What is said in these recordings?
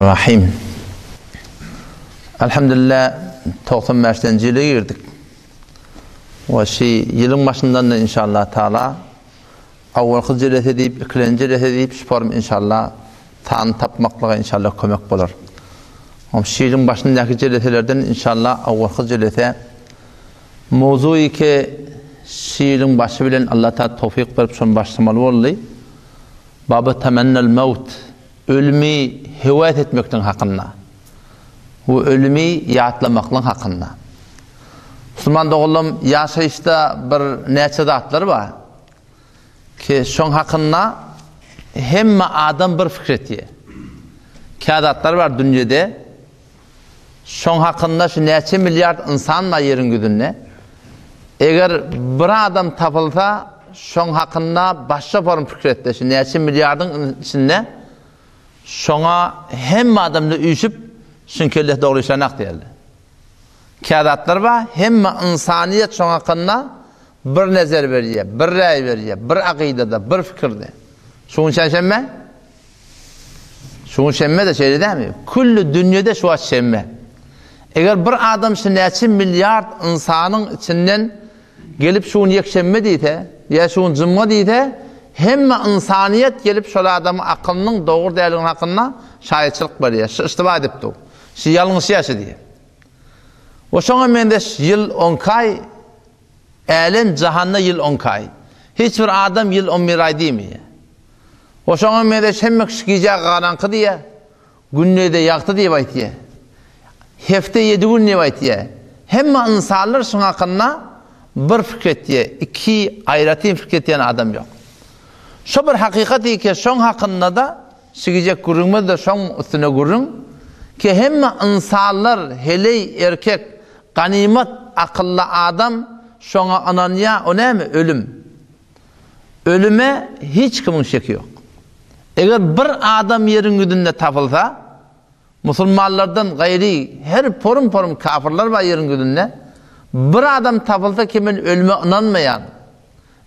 Rahim. Elhamdülillah 95. yıla girdik. O yılın başından da inşallah Teala avvalkı celete deyip, ikinci celete deyip şüpharım inşallah tanı tapmakla inşallah kömek bolar. O yılın başındaki celetelerden inşallah avvalkı celete mevzu ki yılın başı bilen Allah Teala tevfik verip son başlamalı oldu. Babı temennel mevt, ölümü hivat etmekten hakkında. Bu ölümü yatlamakla hakkında. Müslüman doğulum yaşayışta bir neçe zatlar var ki şon hakkında hem adam bir fikretiye. Kağıtlar var dünyada. Şon hakkında şu neçe milyar insan var yerin güdünne. Eğer bir adam tapılsa şon hakkında başka form fikretdi. Şu neçe milyardın içinde şona hem adamla uyuşup şünkelle doğru işlenek değerli. Kağıtlar var hem insaniyet şon hakkında bir nezer veriyor, bir rey veriyor, bir akidede, bir fikirde. Şunu şenme? Şunu şenme de şeyde değil mi? Kullu dünyada şu aç şenme. Eğer bir adam şu neçe milyar insanın içinden gelip şunu yekşenme deyte, ya şunu zımma deyte, hem insaniyet gelip şöyle adamın akılının doğru değerliğinin hakkında şahitçilik veriyor. İstifa edip de. Şu yalnız yaşı diye. O şuna mendeş yıl 10 kay, elin cahanna yıl 10 kay. Hiçbir adam yıl 11 ay değil mi? O şuna mendeş hem şikiyecek karanlığı diye, günlüğü de yaktı diye bayt diye. Hefte 7 gün ne bayt diye. Hem insanlar şuna hakkında bir fikret diye, iki ayrıtı fikret diyen adam yok. Şu bir hakikati ki şon hakkında da şikiyecek gurunma da şon üstüne gurun ki hem insanlar hele erkek ganimet akıllı adam şona ananya o ne mi? Ölüm. Ölüme hiç kimin şeki yok. Eğer bir adam yerin güdünde tapılsa Müslümanlardan gayri her porum kafirler var yerin güdünde bir adam tapılsa ki men ölüme inanmayan,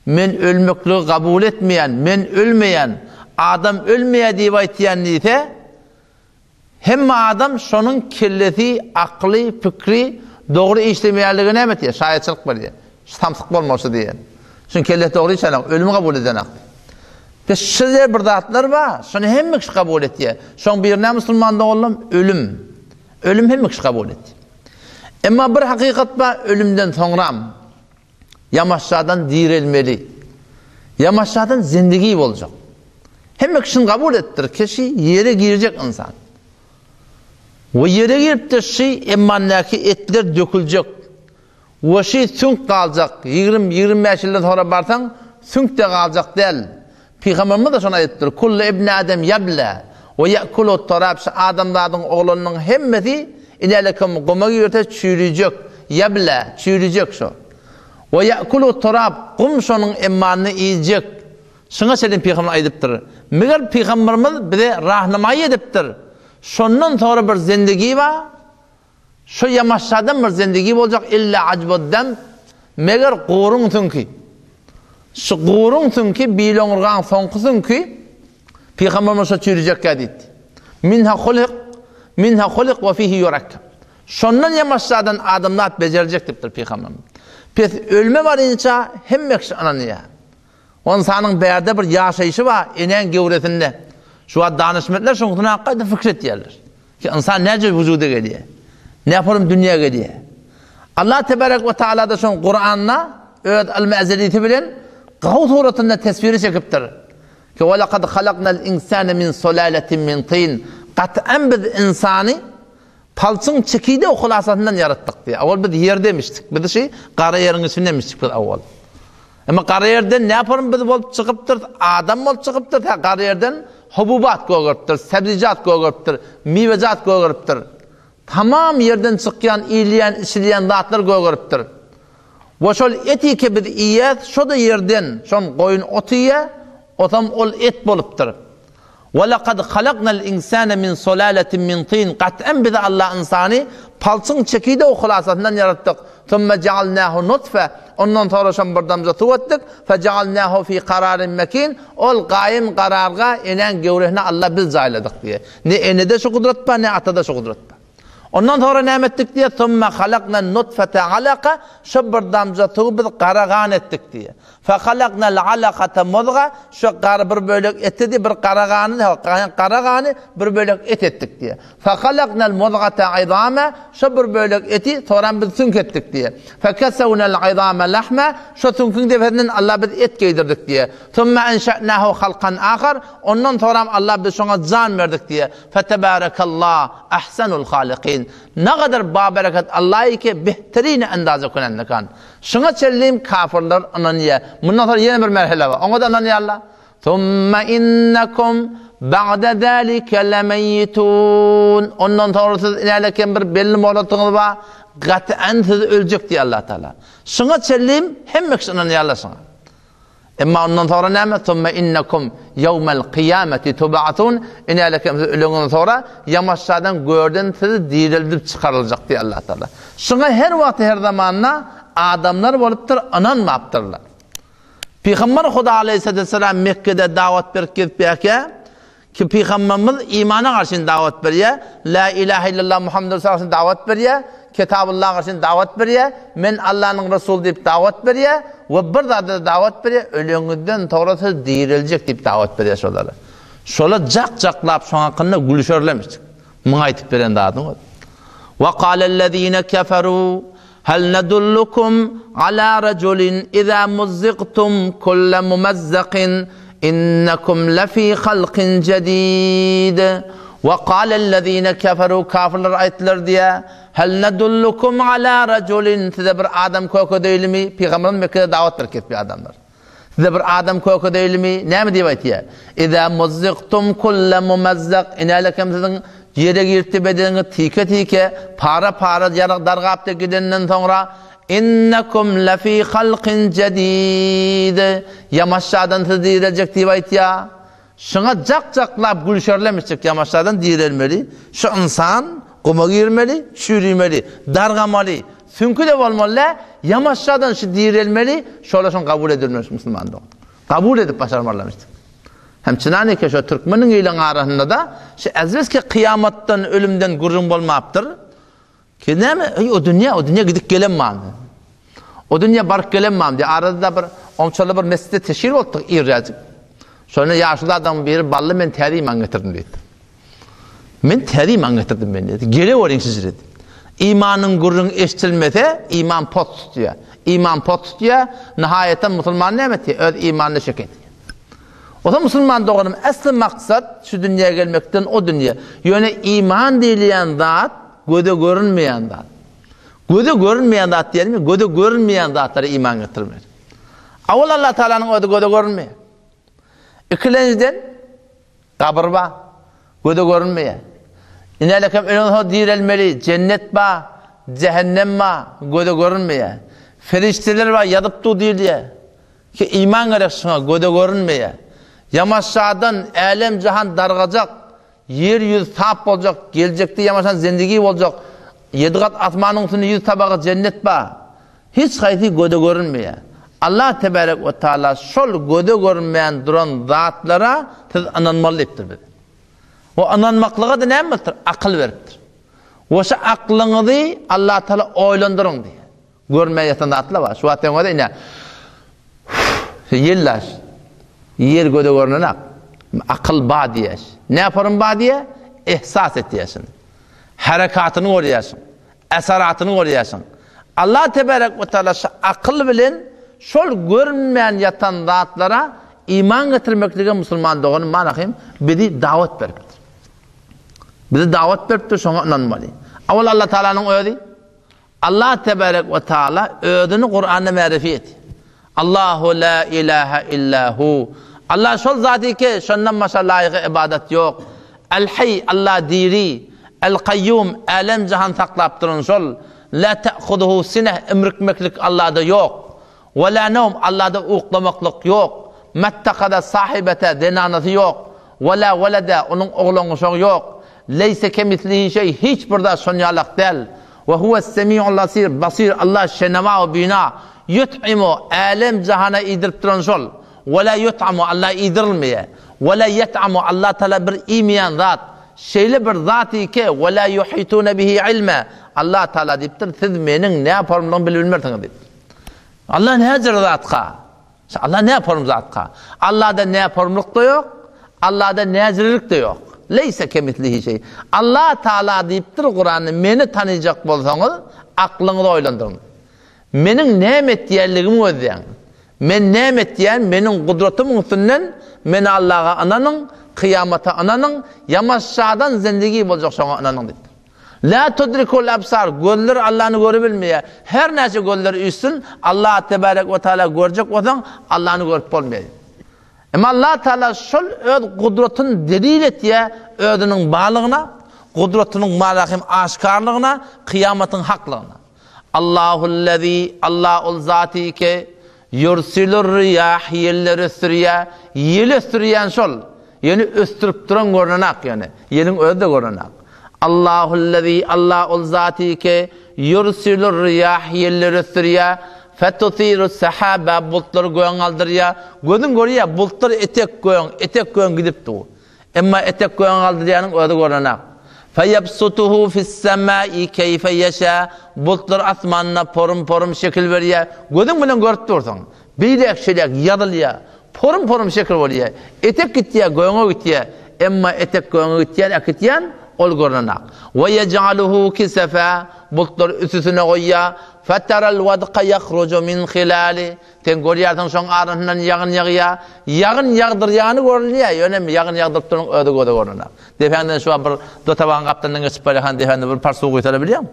men ölmekliği kabul etmeyen, men ölmeyen, adam ölmeye diye aytiyan neyse hem adam şonun kellesi, aklı, fikri doğru işlemeyerliğine emet diye, şahitçilik var diye. Tamsık olmasa diye. Çünkü kellesi doğru işlemeyerlik, ölümü kabul edenek. Ve şöyle bir zatlar var, şunu hem kişi kabul et diye. Şun birine Müslümanda oğlum, ölüm. Ölüm hem kişi kabul et. Ama bir hakikat var, ölümden sonra yamaçlardan dirilmeli. Yamaçlardan zindagi olacak. Hem kişinin kabul ettir. Kişi yere girecek insan. O yere girip de emmannaki etler dökülecek. O sünk kalacak. 20-25 yıldan sonra barsan sünk de kalacak değil. Peygamberimiz de şuna ettir. Kullu ibn Adem yabla ve ya'kulu tarab. Adamların oğlunun hemmeti İlerlekim kuma yürüte çürüyecek. Yabla çürüyecek şu. Ve ya'kulu tarab. Kum şunun emmanını yiyecek. Şuna senin peygamber aydıptır. Meğer peygamberimiz bize rahnamayı ediptir. Şundan sonra bir zindagi var. Şu yamaçlardan bir zindagi olacak. İlla acbuddem. Meğer qorun çünkü. Şu qorun çünkü bilonurgan sonku çünkü peygamberimiz şu çürüyecek dedi. Minha khuliq ve fihi yurakkab. Şundan yamaçlardan adamlar becerecek diptir peygamberimiz. Pes ölme var inça hem mekşi ananiya. O insanın berde bir yaşayışı var enen gevresinde. Şu danışmetler şunun hakkında fikret yerler. Ki insan nece vücuda geliyor. Ne yaparım dünya geliyor. Allah tebarek ve Teala da şun Kur'an'na evet el-me'zeliyeti bilen qav suratında tesviri çekiptir. Ki ve laqad halaqnal insane min sulaletin min tin. Qat'an biz insani palçın çekiyde o hulasatından yarattık diye. Avval biz yer demiştik. Biz qara yerin içinde demiştik biz avval. Ama qara yerden ne yaparım biz bolup çıkıptır? Adam bolup çıkıptır. Qara yerden hububat ko'guruptir, sabzijat ko'guruptir, meyvejat ko'guruptir. Tamam yerden çıkyan, iyleyen, işleyen zatlar ko'guruptir. Ve şol eti ki biz iyet, şu da yerden, şon koyun otu ye, otam ol et boluptir. وَلَقَدْ خَلَقْنَا الْاِنْسَانَ مِنْ صُلَالَةٍ مِنْ طِينٍ Kat'en bize Allah insanı palçın çekiyde o hulasatından yarattık. ثُمَّ جَعَلْنَاهُ نُطْفَةً Ondan sonra şambırdamıza tuvattık. فَجَعَلْنَاهُ فِي قَرَارٍ مَكِينٍ Ol gayim kararga inen gevrehine Allah biz zayladık diye. Ne enede şu kudret ba ne atada şu kudret ba. Ondan sonra ne ettik diye ثُمَّ خَلَقْنَا النُّطْفَةَ عَلَقَ şambırdamıza tuğu biz karagan ettik diye. فَخَلَقْنَا الْعَلَقَةَ مُضْغَ Şu kar bir bölük eti diye bir karaganı bir bölük et ettik diye. فَخَلَقْنَا الْمُضْغَةَ عِظَامًا Şu bir bölük eti sonra biz sünk ettik diye. فَكَسَوْنَا الْعِظَامَ لَحْمًا Şu sünkün deferinden Allah biz et giydirdik diye. ثُمَّ أَنْشَأْنَاهُ خَلْقًا آخَرَ Ondan sonra Allah biz şuna can verdik diye. فَتَبَارَكَ اللّٰهُ أَحْسَنُ الْخَالِقِينَ Ne kadar babereket Allah'ı ki behterini endaze könenlik an. Şuna çelliyim kafirler ananiye. Bundan sonra yeni bir merhale var. Ona da ananiye Allah. ثُمَّ إِنَّكُمْ بَعْدَ ذَٰلِكَ لَمَيِّتُونَ Ondan sonra siz inerleken bir belli molatınız var. Gaten siz ölecek diye Allah Teala. Şuna çelliyim hem ekşi ananiye Allah sana. Ama ondan sonra ne mi? ثُمَّ إِنَّكُمْ يَوْمَ الْقِيَامَةِ تُبَعَثُونَ İnerleken siz ölüğünün sonra yamaçlardan gördün sizi dirilip çıkarılacak diye Allah Teala. Şuna her vakit her zamanla adamlar oluptur, ananmaptırlar. Peygamber Huda Aleyhisselam Mekke'de davet berip ki Peygamberimiz imana karşı davet veriyor. La ilahe illallah Muhammed Resulullah karşı davet veriyor. Kitabullah karşı davet veriyor. Men Allah'ın Resulü deyip davet veriyor. Ve bir da davet veriyor. Ölüğünden sonrası dirilecek deyip davet veriyor şoları. Şola cak-caklap şu hakkında gülüşörlemiştik. Mına aytıp veren dağıdın o. وَقَالَ الَّذ۪ينَ كَفَرُوا هَلْ نَدُلُّكُمْ عَلَى رَجُلٍ اِذَا مُزِّقْتُمْ كُلَّ مُمَزَّقٍ اِنَّكُمْ لَف۪ي خَلْقٍ جَد۪يدٍ وَقَالَ الَّذ۪ينَ كَفَرُوا Kafirler ayetler diye هَلْ نَدُلُّكُمْ عَلَى رَجُلٍ Size bir adam koku değil mi? Peygamberin Mekke'de davet berip bir adamlar. Size bir adam koku değil mi? Ne mi diye ayetiye? اِذَا مُزِّقْتُمْ كُلَّ مُمَزَّقٍ İnelekem sizin yere girti bedeni tike para yarak dargapta gidenden sonra innekum lafi halqin jadid yamaşlardan siz dirilecek diye ayet ya. Şuna cak-caklap gülşörlemiştik yamaşlardan dirilmeli. Şu insan kuma girmeli, çürümeli, dargamalı. Çünkü de olmalı yamaşlardan şu dirilmeli. Şöyle şunu kabul edilmiş Müslümanlar. Kabul edip başarmalımıştık. Hem çınani ki şu Türkmenin ilan arasında da şu ezbes ki kıyamattan ölümden gurrun olmayaptır. Ki ne mi? O dünya gidip gelemem. O dünya barık gelemem diye. Arada da bir omçalı bir mescide teşhir olduk İracık. Sonra yaşlı adam bir ballı men teriyim angetirdim dedi. Men teriyim angetirdim ben dedi. Gele olayın siz dedi. İmanın gurrun eşitilmese iman pot tutuyor. İman pot tutuyor. Nihayeten Müslüman ne emeti? Öz imanını şeket. O da Müslüman doğanım asıl maksat şu dünyaya gelmekten o dünya. Yani iman dileyen zat göde görünmeyen zat. Göde görünmeyen zat diyelim mi? Göde görünmeyen zatlara iman getirmek. Avval Allah Teala'nın o da göde görünmeyen. İkinciden kabir var. Göde görünmeyen. İnelekem ölüm dirilmeli. Cennet var. Cehennem var. Göde görünmeyen. Ferişteler var. Yadıp du değil diye. Ki iman gerek şuna göde görünmeyen. Yamaçlardan alem cihan dargacak, yer yüz tap olacak, gelecekte yamaçtan zindagi olacak, 7 kat atmanın üstünde 100 tabağı cennet var. Hiç hayti göde görünmeye. Allah Tebarek ve Teala şol göde görünmeyen duran zatlara siz ananmalıdır dedi. O ananmaklığa da ne yapmıştır? Akıl veriptir. O şu aklınızı Allah Teala oylandırın diye. Görmeye yatan zatlar var. Şu atın o da yine yıllar. Yer göde görünen akıl bağ diyeş. Ne yaparım bağ diye? İhsas et diyesin. Harekatını koruyarsın. Esaratını koruyarsın. Allah Tebarek ve Teala akıl bilen şol görünmeyen yatan zatlara iman getirmekliğe Müslüman doğanın manakayım bizi davet veriptir. Bizi davet veriptir şuna inanmalı. Avval Allah Teala'nın öğüdü. Allah Tebarek ve Teala öğüdünü Kur'an'da marifi et. Allahu la ilahe illahu. Allah şol zati ki şundan başa layık ibadet yok. El hayy Allah diri. El kayyum alem cihan saklaptırın şol. La ta'khuduhu sineh emrikmeklik Allah'da yok. Ve la nevm Allah'da uğlamaklık yok. Mettakada sahibete denanatı yok. Ve la velede onun oğlunu şoğu yok. Leyse kemislihi şey hiç burada sonyalık değil. Ve huves-semi'ul basir Allah şeneva ve bina yut'imu alem cahana idirip duran şol. Ve la yut'amu Allah idirilmeye. Ve la yet'amu Allah Teala bir imeyen zat. Şeyli bir zat ki ve la yuhitune bihi ilme. Allah Teala deyiptir siz menin ne yaparımdan bilmezsiniz deyip. Allah ne hacer zatka? Allah ne yaparım zatka? Allah'da ne yaparımlık da yok. Allah'da ne hazırlık da yok. Leyse kemitlihi şey. Allah Teala deyiptir Kur'an'ı meni tanıyacak bolsanız aklınızı oylandırın. Menin nemet diyerligimi özleyin. Men nemet diyen menin kudretimin üstünden meni Allah'a ananın, kıyamata ananın, yamaşşadan zindagi olacak şoňa ananın deyip. La tudrikul absar, gözler Allah'ını görebilmeye. Her nece gözler üstün Allah tebarek ve teala görecek olsan Allah'ını görüp bolmayı. Ama Allah Teala şol öz kudretin delil etdiye özünün bağlığına, kudretinin malahim aşkarlığına, kıyametin haklığına. Allahullezî Allah ol zati ki yursilur riyah yelleri sürüye, yeli sürüyen şol. Yani östürüp duran görünenak yani. Yelin özü de görünenak. Allahullezî Allah ol zati ki yursilur riyah yelleri sürüye, fetuthiru sahaba bulutları göğün aldırıya. Gözün görüyor bulutlar etek göğün gidip dur. Ama etek göğün aldırıyanın özü görünenak. Feyabsutuhu fis-semâi keyfe yeşâ. Bulutlar asmanına porum şekil veriyor. Gözün bilen görüp dursun. Bilek şelek yadılıyor. Porum şekil veriyor. Etek gittiye göğüne gittiye. Ama etek göğüne gittiyen ol görünenak. Ve yec'aluhu kisefa. Bulutlar üstüne koyuyor. Fetaral vadqa yakhruju min khilali. Ten görüyorsun şoň arasından yağın yağıya. Yağın yağdırýany görülýär. Ýöne yağın yağdyrıp duran öde görünenak. Defenden şu bir dotaban kaptandan geçip barýan defende bir par suw goýtara bilýärmi?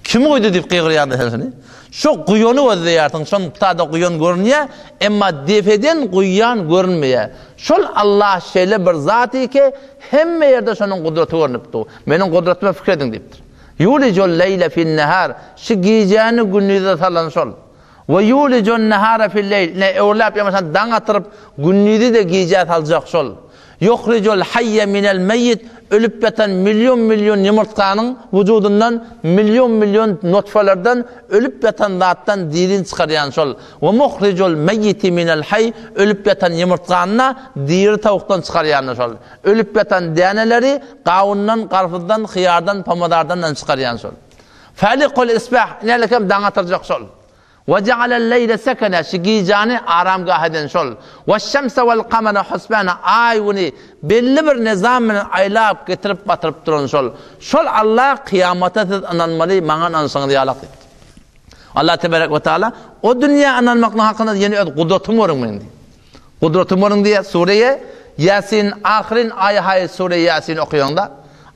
Kim goýdy diýip gygyrýardy helsini? Şo guýony özleýärdiň, şoň tada guýon görünýär, emma defeden guýan görünmeýär. Şol Allah şeýle bir zaty ki hemme ýerde şonuň gudraty görünipdi. Meniň gudratymyma fikir ediň diýipdir. Yulicul leyle fin nehar. Şu geceni gündüze salan şol. Ve yulicul nehara fil leyl. Ne evlap yamasan dan atırıp gündüze de gece salacak şol. Yuhricul hayye minel meyyit. Ölüp yatan milyon yumurtkanın vücudundan milyon nutfelerden ölüp yatan zattan dirin çıkaryan şol. Ve muhricul meyyiti minel hayy. Ölüp yatan yumurtkanına diri tavuktan çıkaryan şol. Ölüp yatan deneleri kavundan, karfızdan, hıyardan, pamadardan çıkaryan şol. Falikul isbah. Nelekem dan atıracak şol. وَجَعَلَ اللَّيْلَ سَكَنَ şigicani aramgah eden şol. وَالشَّمْسَ وَالْقَمَرَ حُسْبَانَ ayuni belli bir nizamını aylap getirip batırıp duran şol. Şol Allah kıyamata siz ananmalı, maňan ansaňyz ýalak dedi. Allah tebarek ve teala o dünya ananmakla hakkında yeni kudretim görün diye. Kudretim görün diye sureye Yasin ahirin ayet sure Yasin okuyanda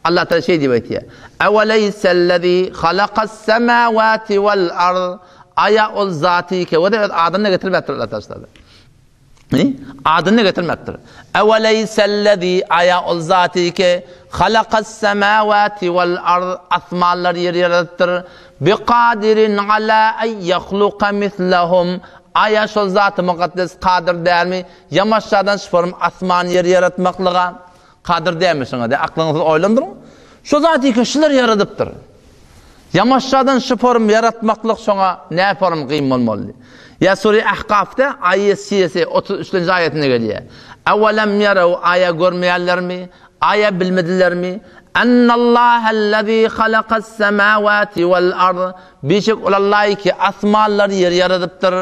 Allah Teala şey diyor diye. Eveleysellezî halakas-semâvâti vel-ard. Aya ol zati ki o da adını getirmektir Allah Teala. Adını getirmektir. Eveleysellezî aya ol zati ki halakas-semâvâti vel-ard. Asmanlar yer yarattır. Biqadirin ala en yahluqa mislahum. Aya şol zat-ı mukaddes kadir değil mi? Yamaşşadan şıforum asman yer yaratmaklığa kadir değil mi şuna de? Aklınızı oylandırın. Şu zat-ı kişiler yaradıptır. Yamaşşadan şıforum yaratmaklık şuna ne yaparım kıyım olmalı? Ya Sure-i Ahqaf'ta ayet siyasi 33. ayetine geliyor. Evelem yarev aya görmeyenler mi? Aya bilmediler mi? Ennallâhellezî halakas-semâvâti vel-ard. Beşik olallahi ki asmanlar yer yaradıptır.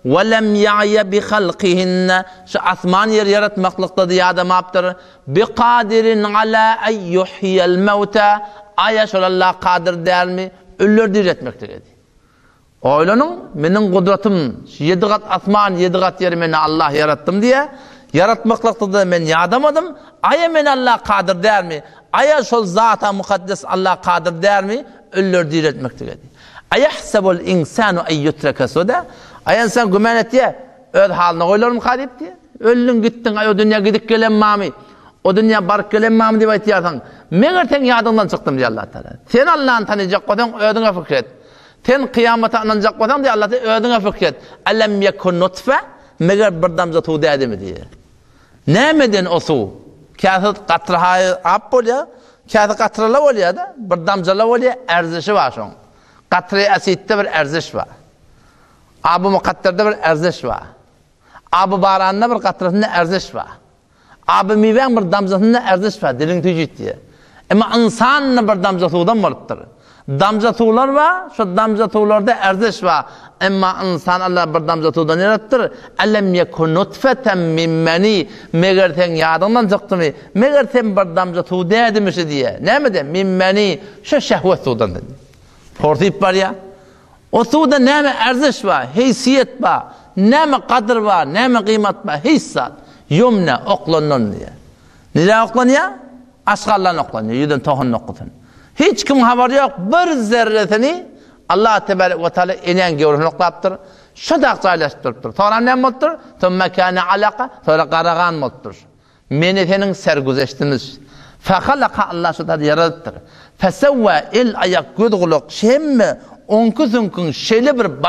وَلَمْ يَعْيَ بِخَلْقِهِنَّ. Şu asman yer yaratmaklıkta diye adam yaptır. بِقَادِرٍ عَلَى اَنْ يُحْيَ الْمَوْتَى. Aya şolallah kadir değil mi? Ölüler diretmektir dedi. Oylanın, benim kudretim, 7 kat asman, 7 kat yeri beni Allah yarattım diye, yaratmaklıkta da ben yadamadım. Aya beni Allah kadir değil mi? Aya şol zata mukaddes Allah kadir değil mi? Ölüler diretmektir dedi. Ayahsebul insanu en yutreke suda. Aya insan gümen et diye, öz haline koylar mı kadip diye? Öldün gittin, o dünya gidip gelen mami. O dünya barık gelen mami diye aytıyarsan, meğer yadından çıktım diye Allah Teala. Sen Allah'ın tanıyacak olsan ödüne fikret. Sen kıyamata anlanacak olsan diye Allah Teala ödüne fikret. Elem yekun nutfe, meğer bir damza tuğ dedi mi diye. Nemeden o su? Kâhı qatrahayı ap bolya, kâhı qatrala bolya da, bir damjala bolya, erzişi var şoň. Qatry asitde bir erziş var. Abu muqaddarda bir erziş var. Abu baranda bir qatrasında erziş var. Abu miwen bir damjasında erziş var, dilin tüjit diye. Ama insan bir damjatudan bolupdyr. Damjatular var, şu damjatularda erziş var. Ama insan Allah bir damjatudan yaratdyr. Alam yekun nutfeten min mani. Meger sen yadından çykdymy? Meger sen bir damjatu dädimişi diye. Näme de min mani? Şu şehvet sudan dedi. Portip var ya. O suda näme erziş var, heysiyet var, näme kadr var, näme kıymat var, hissat. Yumna oklannon diye. Nile oklanıyor? Aşgallan oklanıyor, yüden tohun okutun. Hiç kim haber yok, bir zerretini Allah Tebarek ve Teala enen görüp noklaptır. Şu da çaylaştırıptır. Sonra näme bolupdyr? Tumma kana alaka, sonra qaragan bolupdyr. Meni senin serguzeştiniz. Fahalaka Allah şu da yarattır. Fesevva el ayak gödgülük şemme onkuzunkun şeyle bir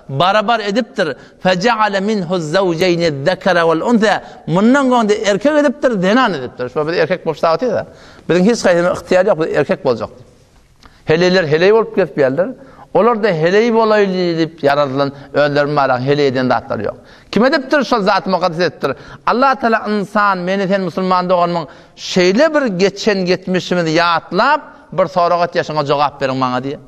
barabar ediptir. Feceale minhu zavceyni zekara vel untha. Mundan gonda erkek ediptir, denan ediptir. Şu bir erkek bolsa atıyor da. Bizim hiç gayrı ihtiyar yok, erkek bolacak. Heleler heley bolup ketipýärler. Olar da heley bolayly dip yaradylan öldürme marak heleyden datlar yok. Kim edipdir şol zat muqaddas ettir. Allah Teala insan meni sen musulman doğanmyň şeyle bir geçen geçmişimi yatlap bir soragat yaşaňa jogap beriň maňa diye.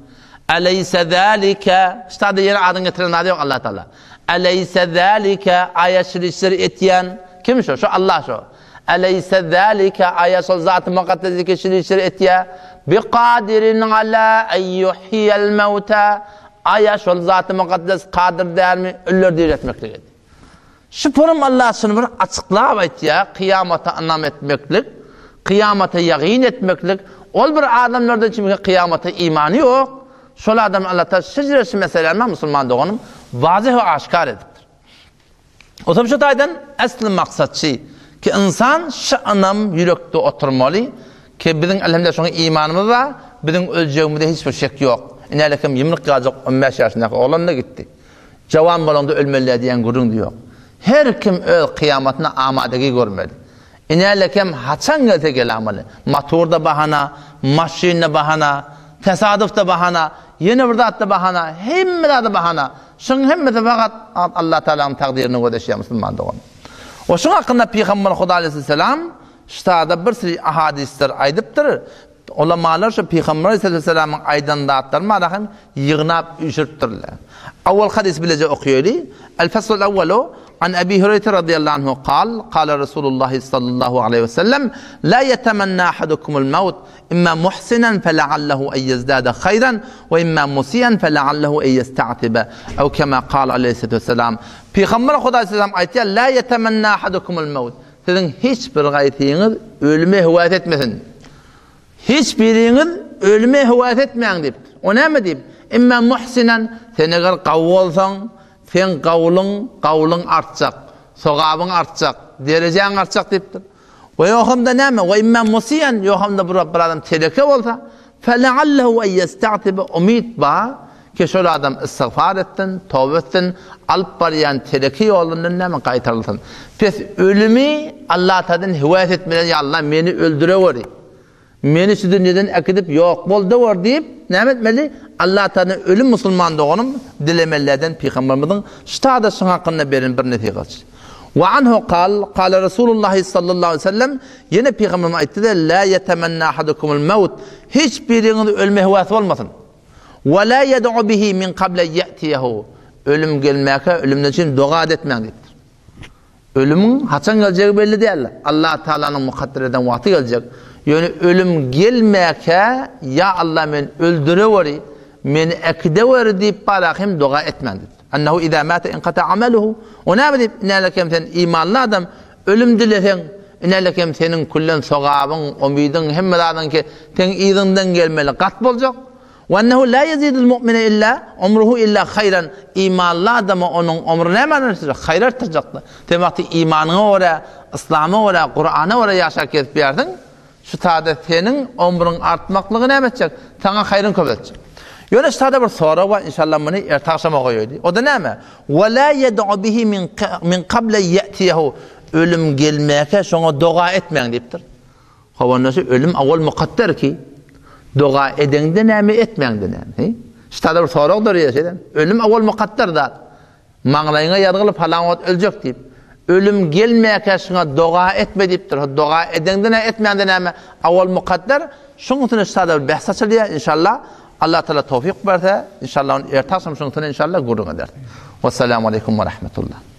Aleyse zalika ştada ýene adyň getiren ady yok Allah Teala. Aleyse zalika ayaşrişir etýän kim şu? Şu Allah şu. Aleyse zalika ayaşol zat muqaddas geçirişir etýär. Biqadirin ala en yuhyiyel mevta. Ayaşol zat muqaddas qadir därmi ölleri diretmeklik edi. Şu purum Allah şunu bir açıklap aýtýar, kıyamata anlam etmeklik, kıyamata yaqin etmeklik. Ol bir adamlardan kimge kıyamata imani yok. Şol adam Allah Teala şejresi meselelerini musulman doğanım vazih ve aşkar edipdir. O tabi şu taýdan asli maksat ki insan şu anam yürekde oturmalı ki bizim elhamdülillah şoňa imanymyz var, bizim öljegimizde hiç bir şek yok. Inelekim 20 ýaşyk 15 ýaşyndaky oğlan da gitdi. Jawan bolanda ölmeli diyen gurun diyor. Her kim öl kıyamatına amadagi görmeli. Inelekim haçan gelse gelamaly. Motorda bahana, maşinde bahana, tesadüfte bahana, yeni bir zatda bahana, hemme da bahana. Şoň hemme fakat Allah Teala'nın takdirini gödeşýär musulman doğan. O şoň hakynda Peygamber Huda aleyhisselam ştada bir sürü ahadisler aýdypdyr. Ulamalar şu Peygamber aleyhisselam'ın aýdandatlaryny marahym ýygnap üşürtdirler. Awwal hadis bilece okuyeli. El-fasl el-awwalu an Abi Hurayra radıyallahu anhu qala Resulullah sallallahu aleyhi ve sellem la yetamanna ahadukumul maut imma muhsinan fela'allahu en yezdada khayran ve imma musiyan fela'allahu en yesta'tiba ev kema qala aleyhisselam. Peygamber Huda aleyhisselam aýtýar la yetamanna ahadukumul maut. Sizin hiçbir gaýtyňyz ölüme hüwat etmesin. Hiçbiriňiz ölüme hüwat etmeýän dip. O näme dip? İmma muhsinan sen eger gawy bolsaň, sen gawlyň artjak, sogabyň artjak, derejeň artjak dipdir. Ve ýokhamda näme? Ve imma musiyan ýokhamda bir adam teleke bolsa, fela'allahu en yesta'tiba umid ba ki şol adam istigfar etsin, tawba etsin, alyp barýan teleki ýolundan näme gaýtarylsyn. Pes ölümi Allah tadan hüwat etmeden ya Allah meni öldürewer. Meni şu dünýeden akidip ýok boldy war diýip näme etmeli? Allah Teala ölüm musulman doğanım dilemelerden Peygamberimizin ştada şoň hakynda berin bir netigat. Ve anhu qala Resulullah sallallahu aleyhi ve sellem yine Peygamberimiz aýtdy la yetamanna ahadukumul maut. Hiç biriňiz ölme hüwat bolmasyn. Ve la yed'u bihi min qabla ya'tiyahu. Ölüm gelmäke ölümden için dua etmeň diýipdir. Ölümün haçan geljegi belli değil. Allah Teala'nın mukadder eden wagty geljek. Yani ölüm gelmäke ya Allah men öldürewer, men ekdewer diýip barahym dua etmeň. Annahu iza mata inqata amaluhu. Ona dip nelekem sen imanly adam ölüm dilesen, nelekem senin kullen sogabyň, umydyň hemmedadan ki sen izinden gelmeli gat boljak. Ve annahu la yazidul mu'mine illa umruhu illa hayran. İmanly adam onun ömrü näme artjak? Hayır artjakdy. Demek ki imanyňa ora, İslam'a ora, Kur'an'a ora ýaşap ketip berdiň. Şu taada senin ömrüň artmaklygy näme etjek? Taňa hayryn köpetjek. Ýöne ştada bir sora we inşallah muny ertaşama goýýardy. O da näme? Ve la yed'u bihi min qabla ya'tiyahu. ölüm gelmeke şoňa doga etmeň diýipdir. Howannasy ölüm awal muqaddar ki doga edende näme etmeňde näme. Ştada bir soragdyr ýa-da ölüm awal muqaddar da. Maňlaýyňa ýargylyp falan wagt öljek diýip ölüm gelmeke şoňa doga etme diýipdir. Doga edende näme etmeňde näme awal muqaddar. Şoň üçin ştada bir bahs açylýar inşallah. Allah Teala tawfik berse inşallah ertaşym şoň üçin inşallah gurrun eder. Wassalamu aleykum we rahmetullah.